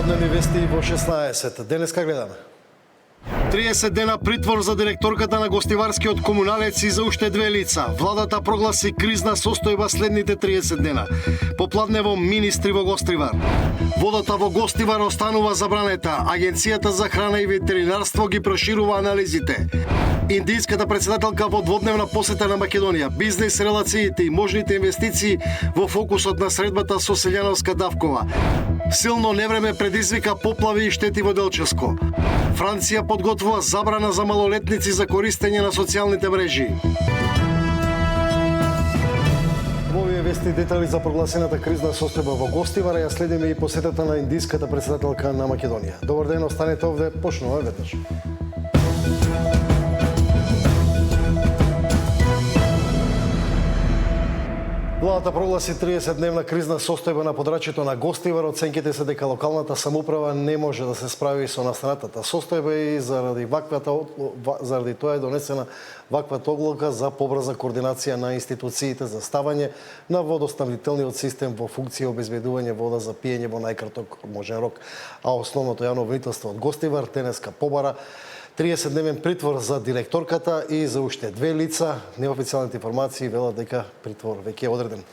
Попладневни вести во 16. Денеска гледаме. 30 дена притвор за директорката на гостиварскиот комуналец и за уште две лица. Владата прогласи кризна состојба следните 30 дена. Попладнево министри во Гостивар. Водата во Гостивар останува забранета. Агенцијата за храна и ветеринарство ги проширува анализите. Индијската председателка во дводневна посета на Македонија. Бизнес релациите и можните инвестиции во фокусот на средбата со Селјановска Давкова. Силно невреме предизвика поплави и штети во Делчевско. Франција подготвува забрана за малолетници за користење на социјалните мрежи. Во овие вести детали за прогласената кризна состојба во Гостивар ја следиме и посетата на индијската председателка на Македонија. Добар ден, останете овде, почнуваме веднаш. Владата прогласи 30-дневна кризна состојба на подрачјето на Гостивар. Оценките се дека локалната самоуправа не може да се справи со настанатата состојба и заради тоа е донесена ваквата одлука за побрза координација на институциите за ставање на водоснабдителниот систем во функција обезбедување вода за пиење во најкраток можен рок. А основното јавно обвинителство од Гостивар денеска побара 30-дневен притвор за директорката и за уште две лица. Неофицијалните информации велат дека притвор веќе е одреден.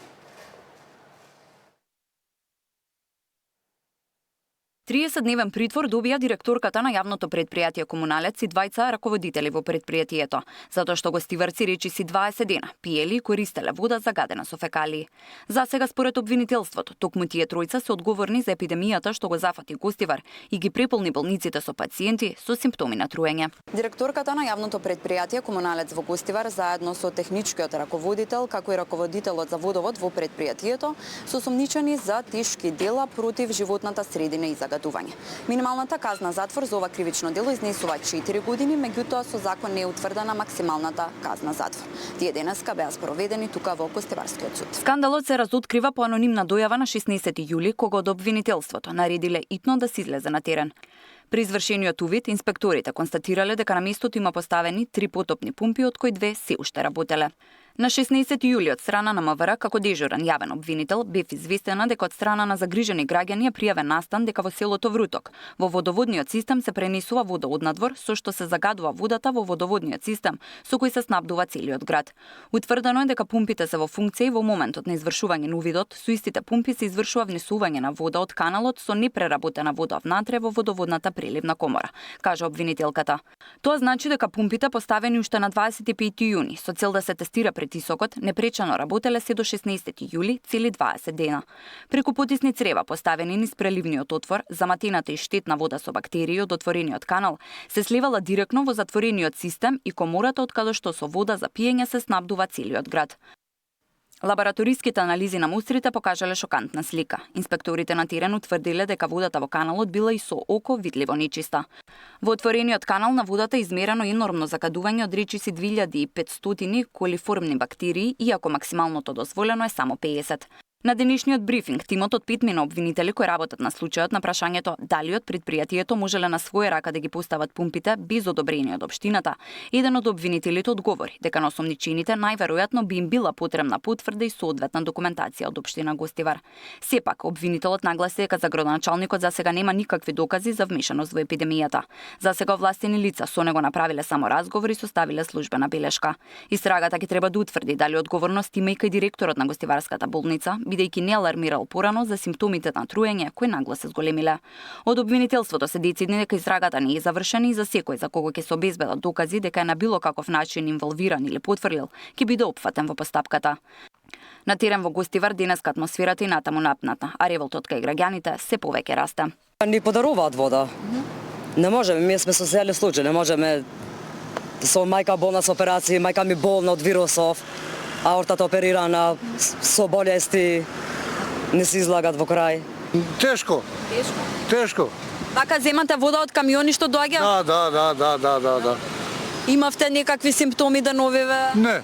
30-дневен притвор добија директорката на јавното претпријатие Комуналец и двајца раководители во претпријатието, затоа што гостиварци речиси 20 дена пиели и користеле вода загадена со фекалии. За сега според обвинителството, токму тие тројца се одговорни за епидемијата што го зафати Гостивар и ги преполни болниците со пациенти со симптоми на труење. Директорката на јавното претпријатие Комуналец во Гостивар заедно со техничкиот раководител како и раководителот за водовод во претпријатието се осомничени за тешки дела против животната средина и загадување. Минималната казна затвор за ова кривично дело изнесува 4 години, меѓутоа со закон не е утврдена максималната казна затвор. Тие денеска беа спроведени тука во Гостиварскиот суд. Скандалот се разоткрива по анонимна дојава на 16 јули, кога од обвинителството наредиле итно да се излезе на терен. При извршениот увид, инспекторите констатирале дека на местото има поставени 3 потопни пумпи, од кои 2 се уште работеле. На 16 јули од страна на МВР како дежурен јавен обвинител бев известена дека од страна на загрижени граѓани е пријавен настан дека во селото Вруток во водоводниот систем се пренесува вода од надвор, со што се загадува водата во водоводниот систем со кој се снабдува целиот град. Утврдено е дека пумпите се во функција и во моментот на извршување на увидот со истите пумпи се извршува внесување на вода од каналот со непреработена вода внатре во водоводната преливна комора, кажа обвинителката. Тоа значи дека пумпите поставени уште на 25 јуни со цел да се тестира притисокот непречано работеле се до 16 јули цели 20 дена. Преку потисни црева поставени низ преливниот отвор, заматената и штетна вода со бактерии од отворениот канал се сливала директно во затворениот систем и комората од каде што со вода за пиење се снабдува целиот град. Лабораториските анализи на мустрите покажале шокантна слика. Инспекторите на терен утврдиле дека водата во каналот била и со око видливо нечиста. Во отворениот канал на водата измерено енормно закадување од речиси 2500 колиформни бактерии, иако максималното дозволено е само 50. На денешниот брифинг, тимот од 5 обвинители кои работат на случајот на прашањето дали од предпријатието можеле на своја рака да ги постават пумпите без одобрение од општината, еден од обвинителите одговори дека на осомничените најверојатно би им била потребна потврда и соодветна документација од општина Гостивар. Сепак, обвинителот нагласи дека за градоначалникот за сега нема никакви докази за вмешаност во епидемијата. За сега овластени лица со него направиле само разговори и составиле службена белешка. Истрагата ќе треба да утврди дали одговорност има и кај директорот на Гостиварската болница, бидејќи не алармирал порано за симптомите на труење кои нагло се зголемиле. Од обвинителството се децидни дека истрагата не е завршена и за секој за кого ќе се обезбедат докази дека е на било каков начин инволвиран или потврлил, ќе биде опфатен во постапката. На терен во Гостивар денеска атмосферата и натаму напната, а револтот кај граѓаните се повеќе расте. Ни подаруваат вода. Не можеме, ми сме социјални случаи, не можеме со мајка болна со операции, мајка ми болна од вирусов. Аортата оперирана, со болести, не се излагат во крај. Тешко. Така земате вода од камиони што доаѓа? Да. Имавте некакви симптоми деновиве? Не.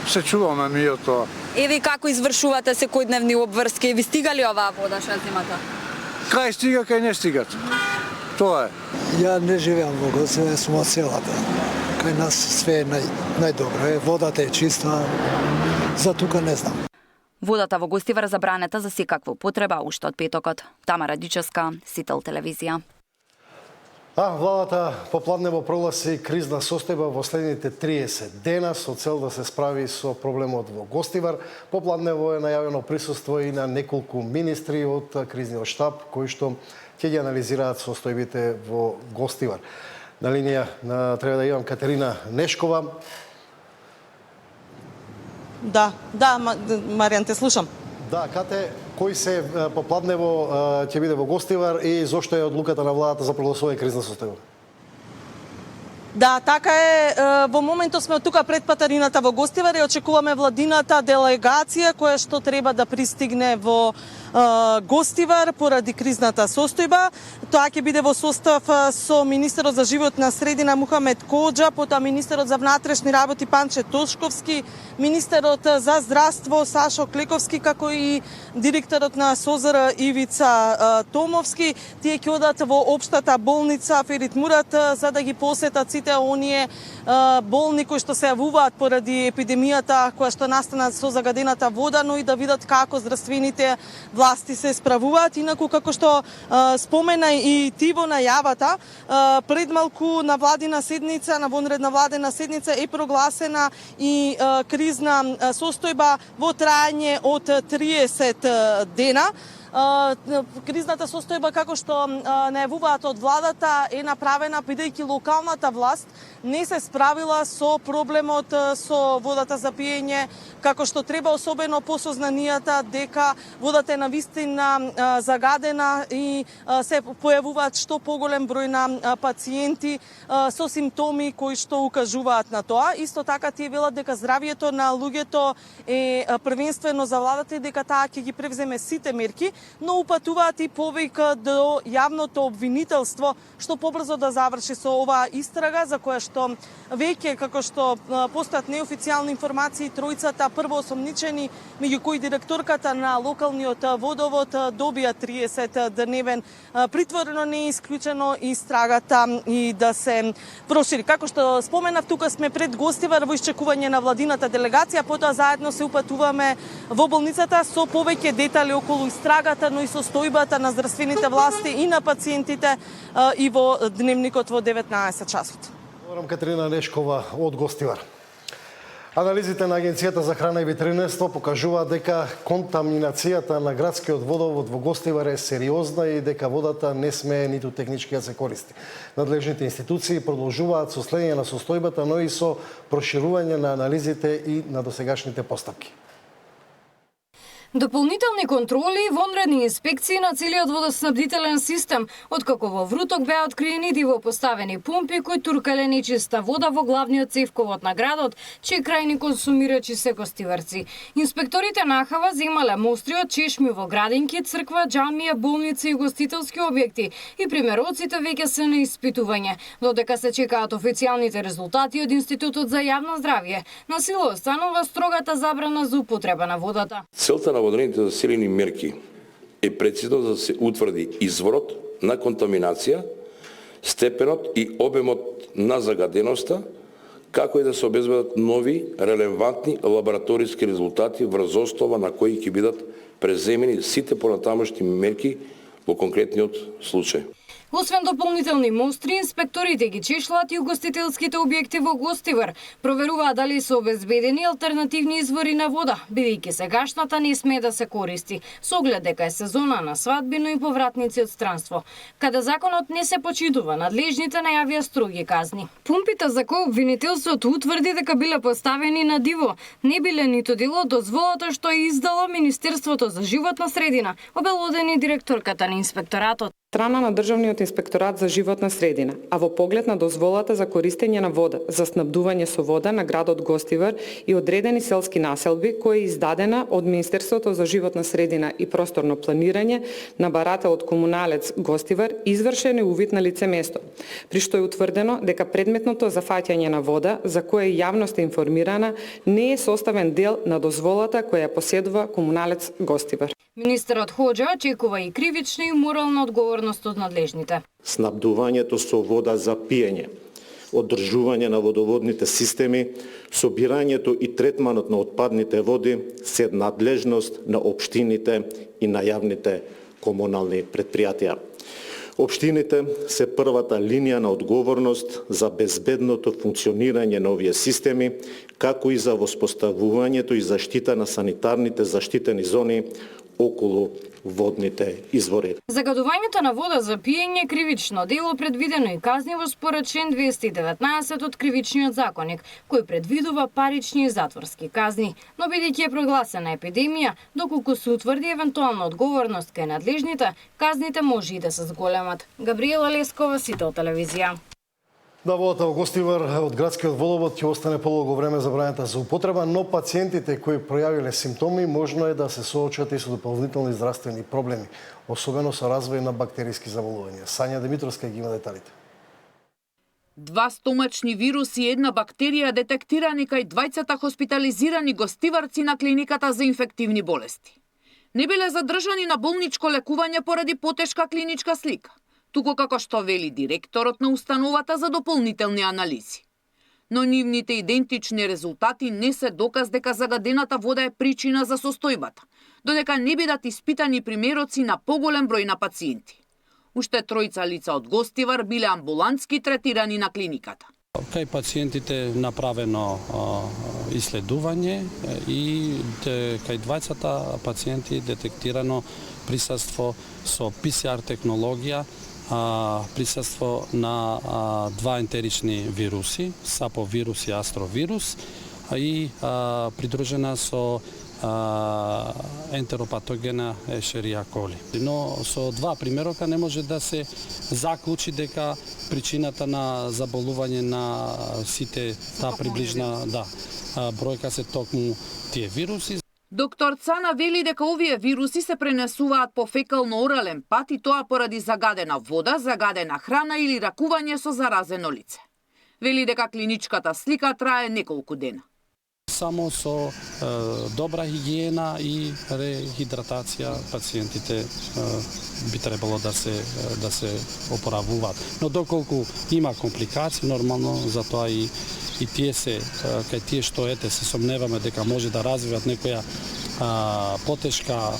Се чуваме ми од тоа. Еве како извршувате секојдневни обврски? Ви стига ли оваа вода што земате? Кај стига, кај не стигат. Тоа е. Ја не живеам во Гостивар, сум од селата. Кај нас све е најдобро. Водата е чиста, за тука не знам. Водата во Гостивар забранета за секаква потреба уште од петокот. Тамара Дичевска, Сител телевизија. Владата попладнево прогласи кризна состојба во следните 30 дена со цел да се справи со проблемот во Гостивар. Попладнево е најавено присуство и на неколку министри од кризниот штаб кои што ќе ги анализираат состојбите во Гостивар. На линија треба да имам Катерина Нешкова. Да, Маријан, те слушам. Да, Кате, кој се попладнево ќе биде во Гостивар и зошто е одлуката на владата за прогласување кризна состојба? Да, така е. Во моментот сме тука пред патарината во Гостивар и очекуваме владината делегација која што треба да пристигне во Гостивар поради кризната состојба. Тоа ќе биде во состав со министерот за животна средина Мухамед Коџа, потоа министерот за внатрешни работи Панче Тошковски, министерот за здравство Сашо Клековски, како и директорот на СОЗР Ивица Томовски. Тие ќе одат во општата болница Ферит Мурат за да ги посетат сите оние болни кои што се јавуваат поради епидемијата која што настана со загадената вода, но и да видат како здравствените власти се справуваат. Инаку, како што спомена и ти во најавата, пред малку на владина седница, на вонредна владина седница е прогласена и кризна состојба во трајање од 30 дена. Кризната состојба, како што најавуваат од владата, е направена бидејќи локалната власт не се справила со проблемот со водата за пиење, како што треба, особено по сознанијата дека водата е навистина загадена и се појавуваат што поголем број на пациенти со симптоми кои што укажуваат на тоа. Исто така тие велат дека здравието на луѓето е првенствено за владата и дека таа ќе ги превземе сите мерки, но упатуваат и повика до јавното обвинителство што побрзо да заврши со оваа истрага, за која што веќе, како што постојат неофицијални информации, тројцата првоосомничени, меѓу кои директорката на локалниот водовод добија 30-дневен притвор, но не е исклучено истрагата и да се прошири. Како што споменав, тука сме пред Гостивар во исчекување на владината делегација, потоа заедно се упатуваме во болницата со повеќе детали околу истрагата, но и состојбата на здравствените власти и на пациентите и во дневникот во 19 часот. Благодарам, Катерина Нешкова од Гостивар. Анализите на Агенцијата за храна и ветеринарство покажуваат дека контаминацијата на градскиот водовод во Гостивар е сериозна и дека водата не смее ниту технички да се користи. Надлежните институции продолжуваат со следење на состојбата, но и со проширување на анализите и на досегашните постапки. Дополнителни контроли и вонредни инспекции на целиот водоснабдителен систем, откако во Вруток беа откриени диво поставени пумпи кои туркале нечиста вода во главниот цевковод на градот, чии крајни консумирачи се гостиварци. Инспекторите нахава земале мостри од чешми во градинки, црква, џамија, болници и гостителски објекти и примероците веќе се на испитување, додека се чекаат официјалните резултати од Институтот за јавно здравје. На сила останува строгата забрана за употреба на водата. Целта на водените заселени мерки е прецизно да се утврди изворот на контаминација, степенот и обемот на загаденоста, како и да се обезбедат нови релевантни лабораториски резултати врз основа на кои ќе бидат преземени сите понатамошни мерки во конкретниот случај. Освен дополнителни мостри, инспекторите ги чешлат и угостителските објекти во Гостивар, проверуваат дали се обезбедени алтернативни извори на вода, бидејќи сегашната не смее да се користи, со оглед дека е сезона на свадби, но и повратници од странство. Каде законот не се почитува, надлежните најавија строги казни. Пумпите за кои обвинителството утврди дека биле поставени на диво, не биле ниту дел од дозволата што е издало Министерството за животна средина, обелодени директорката на инспекторатот. Страна на Државниот инспекторат за животна средина, а во поглед на дозволата за користење на вода за снабдување со вода на градот Гостивар и одредени селски населби, која е издадена од Министерството за животна средина и просторно планирање на барателот комуналец Гостивар, извршен е увид на лице место, при што е утврдено дека предметното зафаќање на вода, за кое јавноста е информирана, не е составен дел на дозволата која поседува комуналец Гостивар. Министерот Хоџа очекува и кривична и морална одговорност од надлежните. Снабдувањето со вода за пиење одржување на водоводните системи, собирањето и третманот на отпадните води се надлежност на општините и на јавните комунални предпријатија. Општините се првата линија на одговорност за безбедното функционирање на овие системи, како и за воспоставувањето и заштита на санитарните заштитени зони околу водните извори. Загадувањето на вода за пиење е кривично дело, предвидено и казниво според член 219 од Кривичниот законник, кој предвидува парични и затворски казни. Но бидејќи е прогласена епидемија, доколку се утврди евентуална одговорност кај надлежните, казните може и да се зголемат. Габриела Лескова, Сител телевизија. Да, водата во Гостивар од градскиот водовод ќе остане подолго време забранета за употреба, но пациентите кои пројавиле симптоми можно е да се соочат и со дополнителни здравствени проблеми, особено со развој на бактериски заболувања. Сања Димитровска ги има деталите. 2 стомачни вируси и 1 бактерија детектирани кај двајцата хоспитализирани гостиварци на клиниката за инфективни болести. Не биле задржани на болничко лекување поради потешка клиничка слика, туку како што вели директорот на установата за дополнителни анализи. Но нивните идентични резултати не се доказ дека загадената вода е причина за состојбата, додека не бидат испитани примероци на поголем број на пациенти. Уште 3 лица од Гостивар биле амбулантски третирани на клиниката. Кај пациентите направено исследување и кај двајцата пациенти детектирано присуство со ПСР технологија, присуство на 2 ентерични вируси, саповирус и астровирус, и придружена со ентеропатогена Ешерија коли. Но со 2 примерока не може да се заклучи дека причината на заболување на сите таа приближна бројка се токму тие вируси. Доктор Цана вели дека овие вируси се пренесуваат по фекално-орален пат и тоа поради загадена вода, загадена храна или ракување со заразено лице. Вели дека клиничката слика трае неколку дена. Само со добра хигиена и рехидратација пациентите би требало да се опоравуваат. Но доколку има компликации, нормално затоа и тие се кај тие што се сомневаме дека може да развиват некоја потешка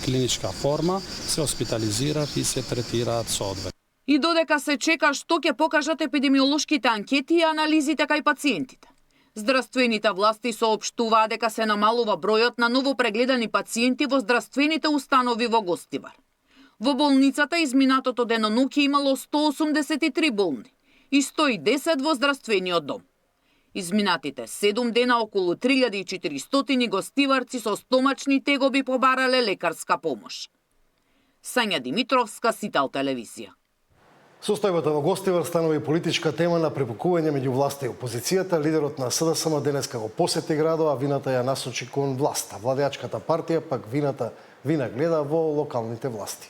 клиничка форма, се хоспитализираат и се третираат соодветно. И додека се чека што ќе покажат епидемиолошките анкети и анализите кај пациентите. Здравствените власти соопштуваа дека се намалува бројот на новопрегледани пациенти во здравствените установи во Гостивар. Во болницата изминатото деноноќе имало 183 болни и 110 во здравствениот дом. Изминатите 7 дена околу 3400 гостиварци со стомачни тегоби побарале лекарска помош. Сања Димитровска, Сител телевизија. Состојбата во Гостивар станува и политичка тема на препукување меѓу власта и опозицијата. Лидерот на СДСМ денеска го посети градот, а вината ја насочи кон власта. Владеачката партија пак вина гледа во локалните власти.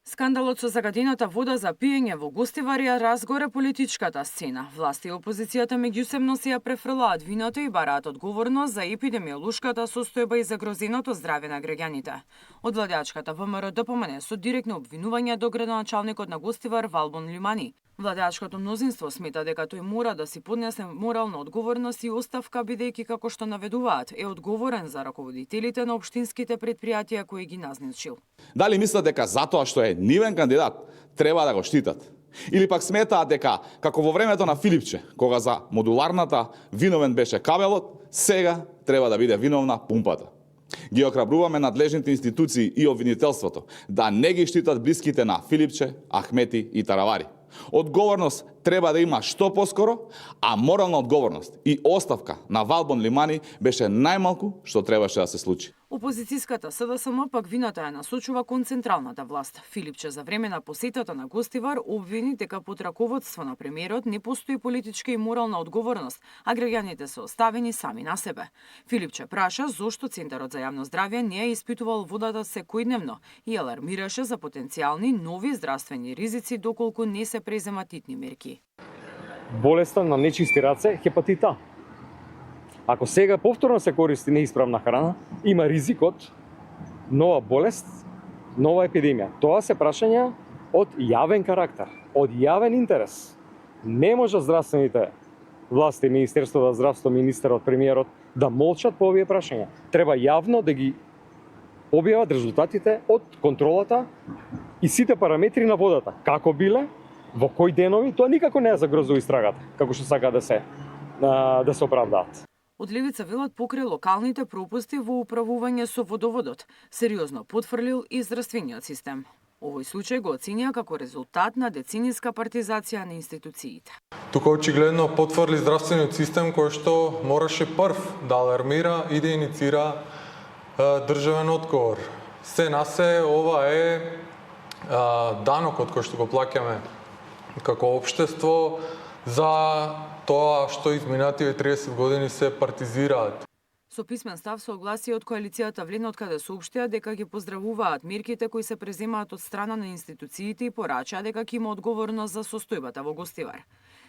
Скандалот со загадената вода за пиење во Гостивар ја разгоре политичката сцена. Власти и опозицијата меѓусебно се ја префрлаат вината и бараат одговорност за епидемиолошката состојба и загрозеното здраве на граѓаните. Од владеачката ВМРО допомне со директни обвинувања до градоначалникот на Гостивар Валбон Лимани. Владеачкото мнозинство смета дека тој мора да си поднесе морална одговорност и оставка, бидејќи како што наведуваат е одговорен за раководителите на општинските предпријатија кои ги назначил. Дали мислат дека затоа што е нивен кандидат треба да го штитат? Или пак сметаат дека како во времето на Филипче, кога за модуларната виновен беше кабелот, сега треба да биде виновна пумпата? Ги охрабруваме надлежните институции и обвинителството да не ги штитат блиските на Филипче, Ахмети и Таравари. Одговорност треба да има што поскоро, а морална одговорност и оставка на Валбон Лимани беше најмалку што требаше да се случи. Опозицијската СДСМ пак вината ја насочува кон централната власт. Филипче за време на посетата на Гостивар обвини дека под раководство на премиерот не постои политичка и морална одговорност, а граѓаните се оставени сами на себе. Филипче праша зошто Центарот за јавно здравје не ја испитувал водата секојдневно и алармираше за потенцијални нови здравствени ризици доколку не се преземат итни мерки. Болеста на нечисти раце, хепатит А. Ако сега повторно се користи неисправна храна, има ризикот нова болест, нова епидемија. Тоа се прашања од јавен карактер, од јавен интерес. Не може здравствените власти, Министерството за здравство, министерот, премиерот да молчат по овие прашања. Треба јавно да ги објават резултатите од контролата и сите параметри на водата. Како биле, во кои денови, тоа никако не е загрозува истрагата, како што сака да се оправдаат. Од левица велат покрај локалните пропусти во управување со водоводот, сериозно потврлил и здравствениот систем. Овој случај го оценија како резултат на децениска партизација на институциите. Тука очигледно потврди здравствениот систем кој што мораше прв да алармира и да иницира државен одговор. Се на се, ова е данокот кој што го плаќаме како општество за тоа што изминативе 30 години се партизираат. Со писмен став се огласи од коалицијата Вледно, од каде соопштија дека ги поздравуваат мерките кои се преземаат од страна на институциите и порачаа дека ќе има одговорност за состојбата во Гостивар.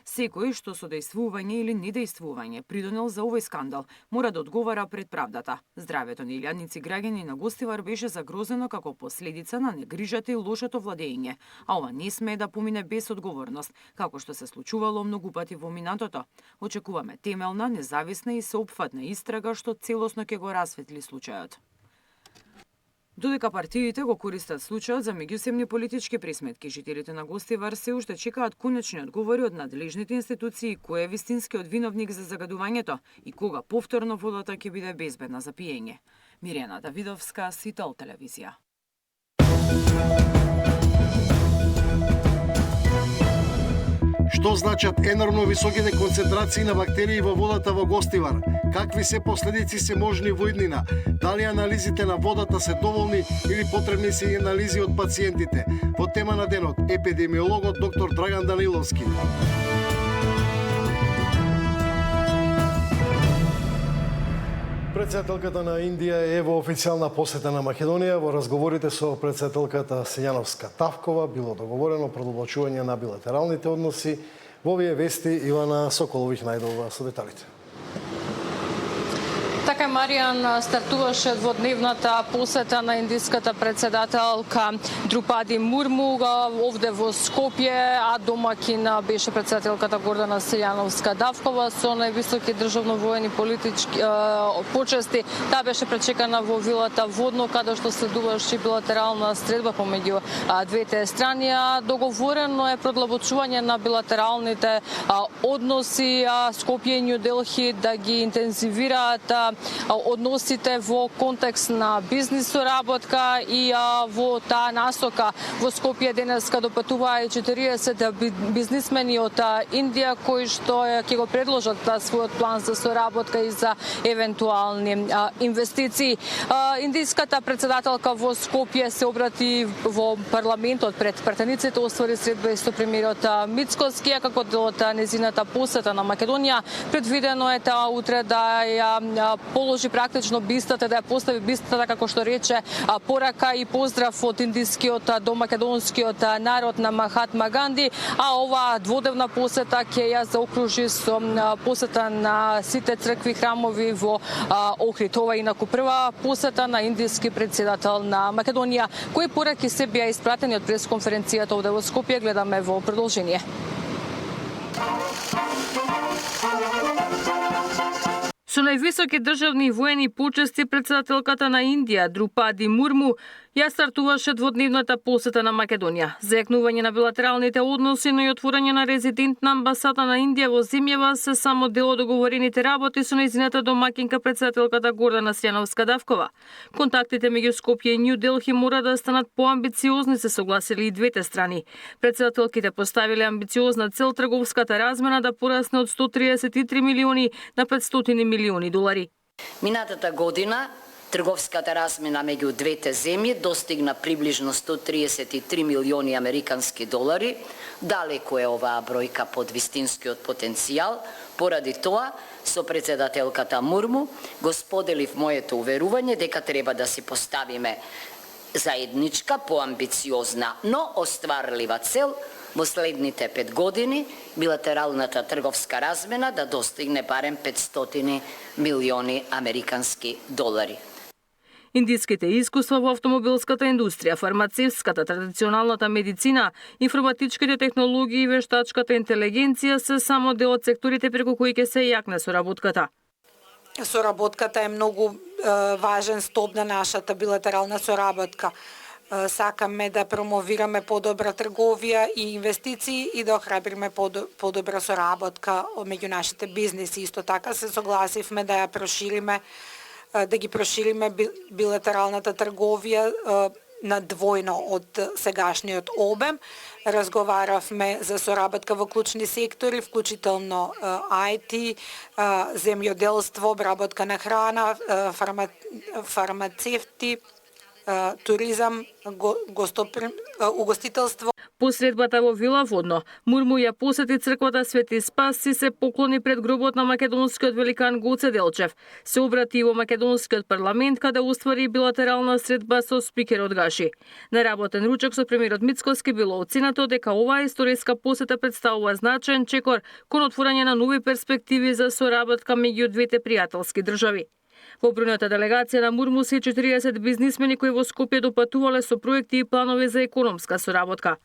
Секој што со дејствување или недејствување придонел за овој скандал мора да одговара пред правдата. Здравјето на илјадници граѓани на Гостивар беше загрозено како последица на негрижата и лошото владење, а ова не смее да помине без одговорност, како што се случувало многу пати во минатото. Очекуваме темелна, независна и сеопфатна истрага што целосно ќе го расветли случајот. Додека партиите го користат случајот за меѓусебни политички пресметки, жителите на Гостивар се уште чекаат конечни одговори од надлежните институции кој е вистинскиот виновник за загадувањето и кога повторно водата ќе биде безбедна за пиење. Мирјана Давидовска, Сител телевизија. Што значат енормно високите концентрации на бактерии во водата во Гостивар? Какви се последици се можни во иднина? Дали анализите на водата се доволни или потребни се и анализи од пациентите? Во тема на денот, епидемиологот доктор Драган Даниловски. Председателката на Индија е во официјална посета на Македонија. Во разговорите со председателката Сињановска-Тавкова било договорено продолбочување на билатералните односи. Во овие вести Ивана Соколовиќ најдолга со деталите. Така е, Маријан, стартуваше дводневната посета на индиската председателка Друпади Мурму овде во Скопје, а домакин беше председателката Гордана Сиљановска-Давкова со највисоки државно-воени политички почести. Таа беше пречекана во вилата Водно, каде што следуваше билатерална средба помеѓу двете страни. Договорено е продлабочување на билатералните односи, Скопје и Њу Делхи да ги интензивираат односите во контекст на бизнис соработка и во таа насока во Скопје денеска допатуваа и 40 бизнисмени од Индија кои што ќе го предложат својот план за соработка и за евентуални инвестиции. Индиската председателка во Скопје се обрати во парламентот пред пратениците, оствари средба и со премиерот Мицкоски, како дел од незината посета на Македонија. Предвидено е таа утре да ја положи практично бистата, да ја постави бистата, како што рече, порака и поздрав од индискиот до македонскиот народ на Махатма Ганди, а ова дводневна посета ќе ја заокружи со посета на сите цркви, храмови во Охрид. Ова инаку прва посета на индиски председател на Македонија. Кои пораки се беа испратени од пресконференцијата овде во Скопје, гледаме во продолжение. Со највисоки државни и воени почести председателката на Индија Друпади Мурму ја стартуваше дводневната посета на Македонија. Зајакнување на билатералните односи, но и отворање на резидентна амбасада на Индија во земјава се само дел од договорените работи со нејзината домакинка председателката Гордана Сињановска-Давкова. Контактите меѓу Скопје и Њу Делхи мора да станат поамбициозни, се согласили и двете страни. Председателките поставиле амбициозна цел трговската размена да порасне од 133 милиони на 500 милиони долари. Минатата година трговската размена меѓу двете земји достигна приближно 133 милиони американски долари. Далеку е оваа бројка под вистинскиот потенцијал. Поради тоа, со председателката Мурму го споделив моето уверување дека треба да си поставиме заедничка, поамбициозна, но остварлива цел во следните 5 години билатералната трговска размена да достигне барем 500 милиони американски долари. Индиските искуства во автомобилската индустрија, фармацевската, традиционалната медицина, информатичките технологии и вештачката интелигенција се само дел од секторите преку кои ќе се јакне соработката. Соработката е многу важен столб на нашата билатерална соработка. Сакаме да промовираме подобра трговија и инвестиции и да охрабриме подобра соработка меѓу нашите бизнеси. Исто така се согласивме да ја прошириме, да ги прошириме билатералната трговија на двојно од сегашниот обем. Разговаравме за соработка во клучни сектори, вклучително IT, земјоделство, обработка на храна, фармацевти, туризам, угостителство. Посредбата во Вила Водно, Мурму ја посети црквата Свети Спас и се поклони пред гробот на македонскиот великан Гоце Делчев. Се обрати во македонскиот парламент каде уствари билатерална средба со спикерот Гаши. На работен ручек со премиерот Мицкоски било оценето дека оваа историска посета представува значаен чекор кон отворање на нови перспективи за соработка меѓу двете пријателски држави. Во бројната делегација на Мурму се 40 бизнисмени кои во Скопје допатувале со проекти и планови за економска соработка.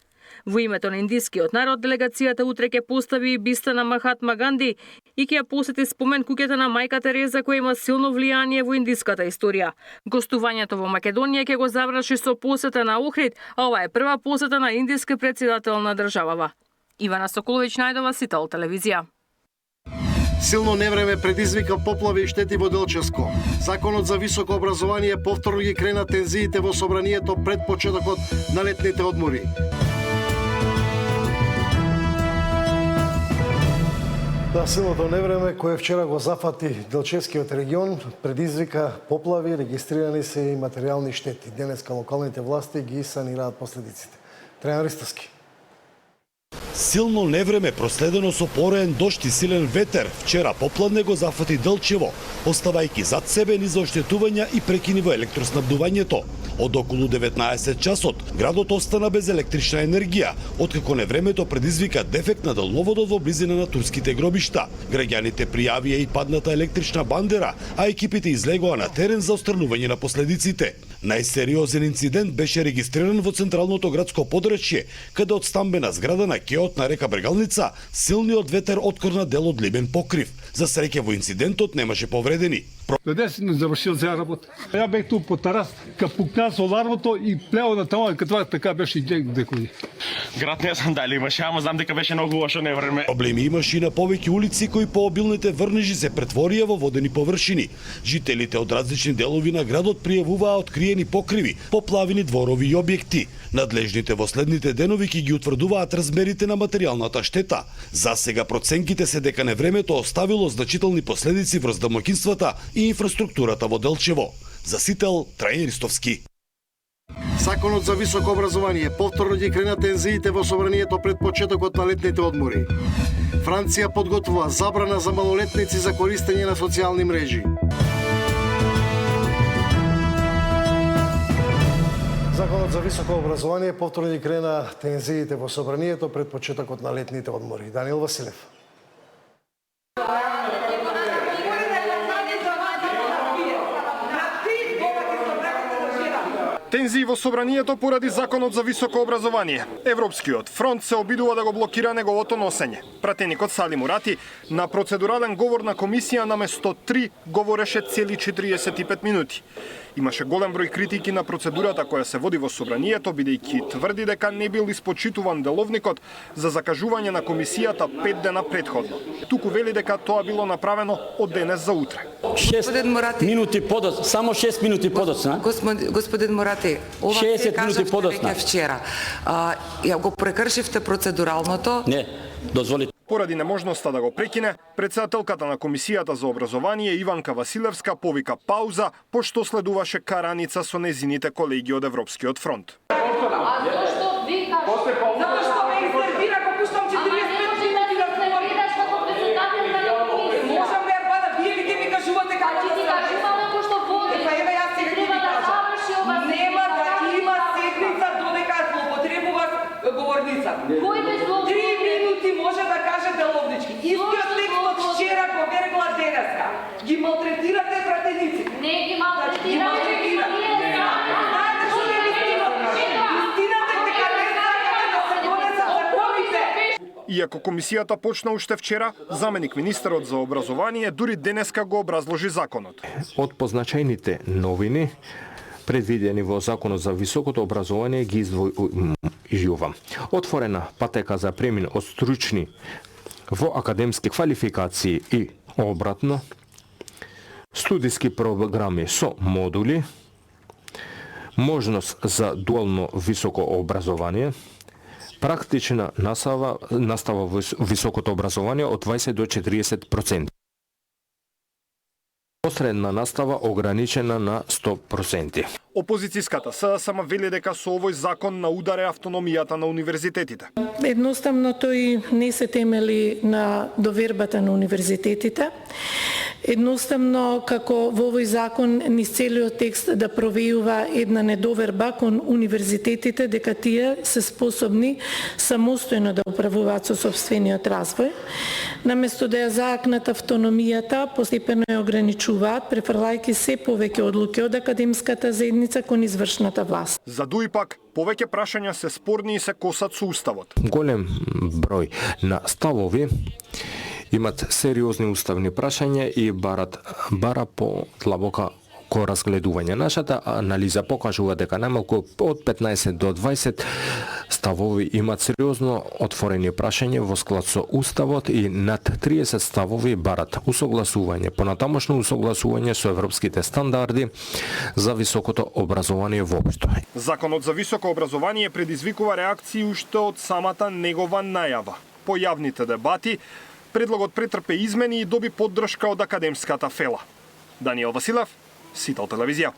Во името на индискиот народ, делегацијата утре ќе постави и биста на Махатма Ганди и ќе ја посети спомен куќата на мајка Тереза која има силно влијание во индиската историја. Гостувањето во Македонија ќе го заврши со посета на Охрид, а ова е прва посета на индиски претседател на државава. Ивана Соколовиќ, Најдова, Сител телевизија. Силно невреме предизвика поплави и штети во Делчевско. Законот за високо образование повторно ги крена тензиите во собранието пред почетокот на летните одмори. Да, силното невреме кое вчера го зафати Делчевскиот регион предизвика поплави, регистрирани се и материјални штети. Денеска локалните власти ги санираат последиците. Трајан Ристовски. Силно невреме проследено со пореен дожд и силен ветер вчера попладне го зафати Делчево, оставајќи зад себе низ оштетувања и прекини во електроснабдувањето. Од околу 19 часот градот остана без електрична енергија, откако невремето предизвика дефект на далноводот во близина на турските гробишта. Граѓаните пријавија и падната електрична бандера, а екипите излегоа на терен за отстранување на последиците. Најсериозен инцидент беше регистриран во централното градско подрачје, каде од стамбена зграда на кеот на река Брегалница силниот ветер откорна дел од либен покрив. За среќа во инцидентот немаше повредени. Днес не завршил за работа. Ја бех ту по терас, кај пукна соларното и плео на таму, кај тоа така беше и декој. Град не знам дали имаше, ама знам дека беше многу лошо невреме. Проблеми имаше и на повеќе улици кои по обилните врнежи се претворија во водени површини. Жителите од различни делови на градот пријавуваа откриени покриви, поплавени дворови и објекти. Надлежните во следните денови ќе ги утврдуваат размерите на материјалната штета. За сега проценките се дека невремето оставило значителни последици врз домаќинствата и инфраструктурата во Делчево. За Сител, Трајан Ристовски. Законот за високо образование повторно ги крена тензиите во собранието пред почетокот на летните одмори. Франција подготвува забрана за малолетници за користење на социјални мрежи. Законот за високо образование повторно ги крена тензиите во собранието пред почетокот на летните одмори. Даниел Василев. Тензии во собранието поради законот за високо образование. Европскиот фронт се обидува да го блокира неговото носење. Пратеникот Сали Мурати на процедурален говор на комисија наместо 3 говореше цели 45 минути. Имаше голем број критики на процедурата која се води во собранието, бидејќи тврди дека не бил испочитуван деловникот за закажување на комисијата 5 дена претходно. Туку вели дека тоа било направено од денес за утре. 6 минути подоцна, само 6 минути подоцна. Господин Мурати, ова се кажавте веќе вчера. Ја го прекршивте процедуралното? Не, дозволите. Поради неможноста да го прекине, председателката на Комисијата за образование Иванка Василевска повика пауза, пошто следуваше караница со незините колеги од Европскиот фронт. Зашто ви кажете? Затоа што ме изнервира, ако пуштам 45 минути да говори. Можам да ја бада, вие ли ќе ми кажувате како да се кажуваме пошто води. Па еве јас сега ќе ви кажам. Нема да има седница додека злоупотребува зворницата. 3 минути може да каже деловнички. Истиот текст од вчера го вергла денеска. Ги малтретирате пратеници. Не ги малтретирате. Знаете што е истината? Истината е дека не сакате да се донесат законите. Иако комисијата почна уште вчера, заменик министерот за образование дури денеска го образложи законот. Од позначајните новини предвидени во Законот за високото образование ги издвојувам. Отворена патека за премин од стручни во академски квалификации и обратно, студиски програми со модули, можност за дуално високо образование, практична настава во високото образование од 20 до 40%. Посредна настава ограничена на 100%. Опозицијската СДСМ вели дека со овој закон на ударе автономијата на универзитетите. Едноставно тој не се темели на довербата на универзитетите. Едноставно, како во овој закон низ целиот текст да провејува една недоверба кон универзитетите дека тие се способни самостојно да управуваат со сопствениот развој, наместо да ја заакнат автономијата, постепено ја ограничуваат, префрлајќи се повеќе одлуки од академската заедница кон извршната власт. За дуи пак, повеќе прашања се спорни и се косат со уставот. Голем број на ставови имат сериозни уставни прашања и бара по длабока разгледување. Нашата анализа покажува дека најмалку од 15 до 20 ставови имат сериозно отворени прашања во склад со уставот и над 30 ставови барат усогласување, понатамошно усогласување со европските стандарди за високото образование воопшто. Законот за високо образование предизвикува реакции уште од самата негова најава. По јавните дебати, предлогот претрпе измени и доби поддршка од академската фела. Даниел Василев, Сител телевизија.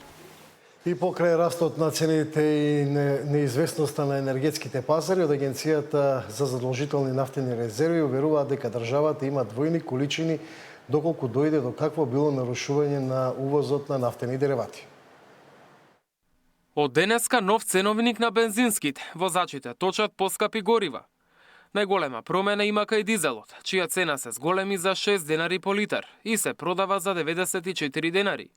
И покрај растот на цените и неизвестноста на енергетските пазари, од Агенцијата за задолжителни нафтени резерви уверуваат дека државата има двојни количини доколку дојде до какво било нарушување на увозот на нафтени деривати. Од денеска нов ценовник на бензинските. Возачите точат поскапи горива. Најголема промена има кај дизелот, чија цена се зголеми за 6 денари по литар и се продава за 94 денари.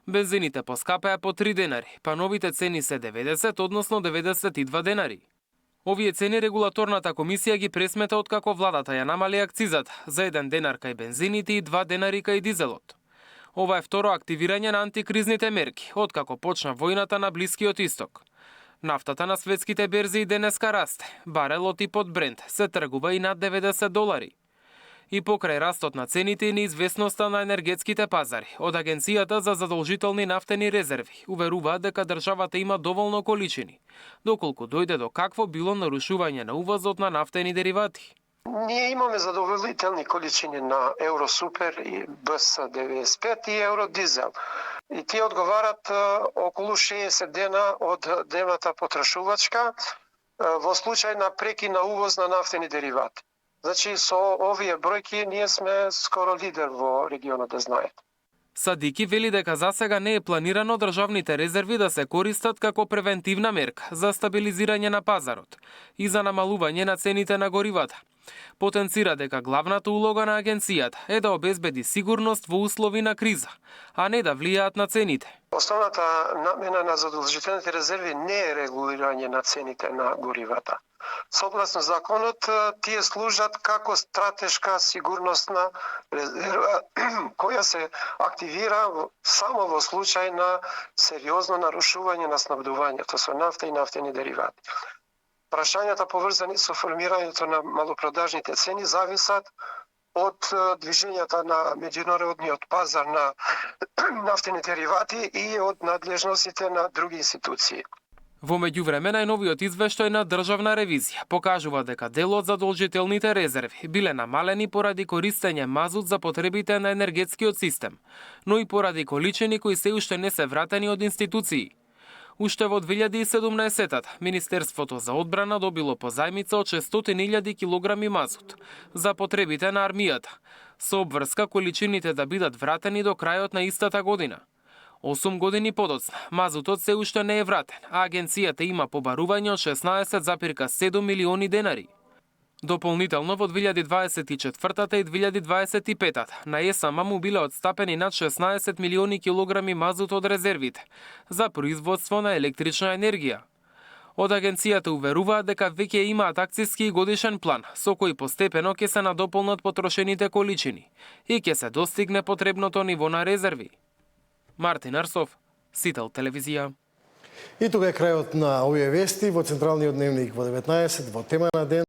Бензините поскапеа по 3 денари, па новите цени се 90, односно 92 денари. Овие цени регулаторната комисија ги пресмета откако владата ја намали акцизата за 1 денар кај бензините и 2 денари кај дизелот. Ова е второ активирање на антикризните мерки, откако почна војната на Блискиот Исток. Нафтата на светските берзи и денеска расте. Барелот и под Брент се тргува и над $90. И покрај растот на цените и неизвестноста на енергетските пазари, од Агенцијата за задолжителни нафтени резерви уверуваат дека државата има доволно количини, доколку дојде до какво било нарушување на увозот на нафтени деривати. Ние имаме задоволителни количини на Евросупер и БС-95 и Евродизел. И тие одговарат околу 60 дена од дневната потрошувачка во случај на преки на увоз на нафтени деривати. Значи, со овие бројки ние сме скоро лидер во регионот, да знаете. Садики вели дека засега не е планирано државните резерви да се користат како превентивна мерка за стабилизирање на пазарот и за намалување на цените на горивата. Потенцира дека главната улога на агенцијата е да обезбеди сигурност во услови на криза, а не да влијаат на цените. Основната намена на задолжителните резерви не е регулирање на цените на горивата. Согласно законот, тие служат како стратешка сигурносна резерва која се активира само во случај на сериозно нарушување на снабдувањето со нафта и нафтени деривати. Прашањата поврзани со формирањето на малопродажните цени зависат од движењата на меѓународниот пазар на нафтени деривати и од надлежностите на други институции. Во меѓувреме, најновиот извештај на државна ревизија покажува дека дел од задолжителните резерви биле намалени поради користење мазут за потребите на енергетскиот систем, но и поради количини кои се уште не се вратени од институции. Уште во 2017-та, Министерството за одбрана добило позајмица од 600.000 килограми мазут за потребите на армијата, со обврска количините да бидат вратени до крајот на истата година. 8 години подоцна, мазутот се уште не е вратен, а агенцијата има побарување од 16,7 милиони денари. Дополнително во 2024 и 2025 на ЕСАМА му биле отстапени над 16 милиони килограми мазут од резервите за производство на електрична енергија. Од агенцијата уверуваат дека веќе имаат акциски и годишен план со кој постепено ќе се надополнат потрошените количини и ќе се достигне потребното ниво на резерви. Мартин Арсов, Сител телевизија. И тука е крајот на овие вести во Централниот дневник во 19 во тема на ден.